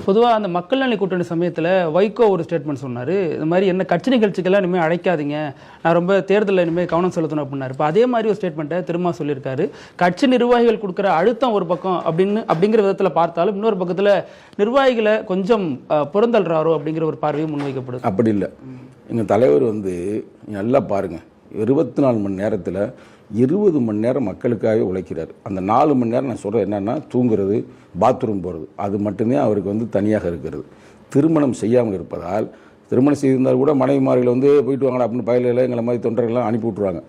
பொதுவாக அந்த மக்கள் நல கூட்டணி சமயத்தில் வைகோ ஒரு ஸ்டேட்மெண்ட் சொன்னார். இந்த மாதிரி என்ன கட்சி நிகழ்ச்சிக்கெல்லாம் இனிமேல் அழைக்காதீங்க, நான் ரொம்ப தேர்தலில் இனிமேல் கவனம் செலுத்தணும் அப்படின்னாரு. இப்போ அதே மாதிரி ஒரு ஸ்டேட்மெண்ட்டை திரும்ப சொல்லியிருக்காரு. கட்சி நிர்வாகிகள் கொடுக்குற அழுத்தம் ஒரு பக்கம் அப்படிங்கிற விதத்தில் பார்த்தாலும், இன்னொரு பக்கத்தில் நிர்வாகிகளை கொஞ்சம் புறந்தள்ளுறாரோ அப்படிங்கிற ஒரு பார்வையும் முன்வைக்கப்படுது. அப்படி இல்லை. எங்கள் தலைவர் நல்லா பாருங்கள், 24 மணி நேரத்தில் 20 மணி நேரம் மக்களுக்காகவே உழைக்கிறார். அந்த 4 மணி நேரம் நான் சொல்கிறேன் என்னென்னா, தூங்குறது, பாத்ரூம் போகிறது, அது மட்டுமே அவருக்கு தனியாக இருக்கிறது. திருமணம் செய்யாமல் இருப்பதால், திருமணம் செய்திருந்தால் கூட மனைவிமார்கள் போயிட்டு வாங்கடா அப்படின்னு பயலில் எங்களை மாதிரி தொண்டர்கள்லாம் அனுப்பி விட்ருவாங்க.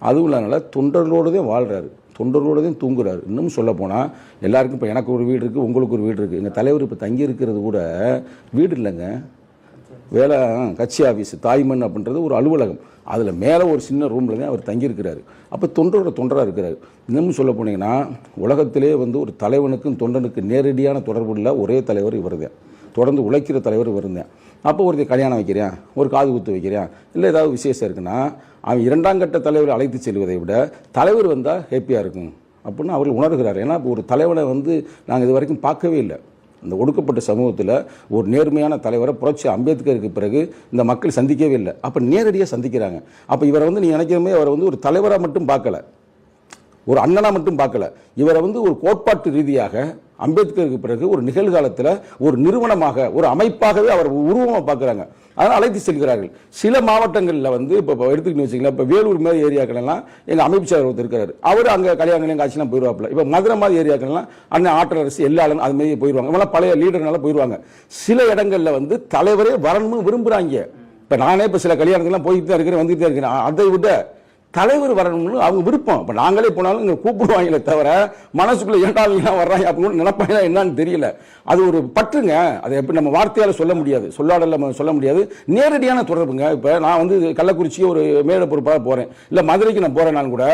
அதுவும் இல்லாமல் தொண்டர்களோடு தான் வாழ்கிறாரு, தொண்டர்களோடு தான் தூங்குறாரு. இன்னும் சொல்லப்போனால் எல்லாருக்கும் இப்போ எனக்கு ஒரு வீடு இருக்குது, உங்களுக்கு ஒரு வீடு இருக்குது. எங்கள் தலைவர் இப்போ தங்கி இருக்கிறது கூட வீடு இல்லைங்க, வேலை கட்சி ஆஃபீஸு தாய்மண் அப்படின்றது ஒரு அலுவலகம். அதில் மேலே ஒரு சின்ன ரூமில் தான் அவர் தங்கியிருக்கிறாரு. அப்போ தொண்டராக இருக்கிறாரு. இன்னும் சொல்ல போனீங்கன்னா, உலகத்திலே ஒரு தலைவனுக்கும் தொண்டனுக்கு நேரடியான தொடர்பு உள்ள ஒரே தலைவர் இவர் தான். தொடர்ந்து உழைக்கிற தலைவர் இவர் தான். அப்போ ஒருத்தர் கல்யாணம் வைக்கிறேன், ஒரு காது குத்து வைக்கிறேன், இல்லை ஏதாவது விசேஷம் இருக்குன்னா அவன் 2ஆம் கட்ட தலைவரை அழைத்து செல்வதை விட தலைவர் வந்தால் ஹேப்பியாக இருக்கும் அப்படின்னு அவர்கள் உணர்கிறார். ஏன்னா இப்போ ஒரு தலைவனை நாங்கள் இது வரைக்கும் பார்க்கவே இல்லை. இந்த ஒடுக்கப்பட்ட சமூகத்தில் ஒரு நேர்மையான தலைவரை புரட்சி அம்பேத்கருக்கு பிறகு இந்த மக்கள் சந்திக்கவே இல்லை. அப்போ நேரடியாக சந்திக்கிறாங்க. அப்போ இவரை நீ நினைக்கிறமே, அவரை ஒரு தலைவராக மட்டும் பார்க்கல, ஒரு அண்ணனாக மட்டும் பார்க்கல, இவரை ஒரு கோட்பாட்டு ரீதியாக அம்பேத்கருக்கு பிறகு ஒரு நிகழ்காலத்தில் ஒரு நிறுவனமாக, ஒரு அமைப்பாகவே அவர் உருவமாக பார்க்குறாங்க. அதனால் அழைத்து செல்கிறார்கள். சில மாவட்டங்களில் இப்போ எடுத்துக்கிட்டு வச்சிங்களேன், இப்போ வேலூர் மாதிரி ஏரியாக்கள்லாம் எங்கள் அமைப்பு சார் ஒருத்தர் இருக்கிறார், அவர் அங்கே கல்யாணம் காட்சிலாம் போயிடுவாப்பில். இப்போ மதுரை மாதிரி ஏரியாக்கள்லாம் அண்ணன் ஆற்றல் அரசு எல்லாரும் அது மாதிரி போயிடுவாங்க. இவங்களாம் பழைய லீடர்னால போயிடுவாங்க. சில இடங்களில் தலைவரே வரணும்னு விரும்புகிறாங்க. இப்போ நானே இப்போ சில கல்யாணத்துலாம் போயிட்டு தான் இருக்கிறேன், வந்துட்டு தான் இருக்கிறேன். அதை விட தலைவர் வரணும்னு அவங்க விருப்பம். இப்போ நாங்களே போனாலும் இங்கே கூப்பிடுவாங்களே தவிர மனசுக்குள்ளே ஏண்டாவீங்க வர்றாங்க அப்படின்னு நினைப்பாங்க என்னன்னு தெரியல. அது ஒரு பற்றுங்க. அதை எப்படி நம்ம வார்த்தையால் சொல்ல முடியாது, சொல்லாடல சொல்ல முடியாது. நேரடியான தொடர்புங்க. இப்போ நான் கள்ளக்குறிச்சி ஒரு மேடை பொறுப்பாக போகிறேன், இல்லை மதுரைக்கு நான் போகிறேன்னாலும் கூட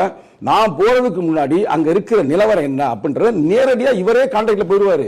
நான் போகிறதுக்கு முன்னாடி அங்கே இருக்கிற நிலவரம் என்ன அப்படின்றத நேரடியாக இவரே கான்டாக்டில் போயிடுவார்.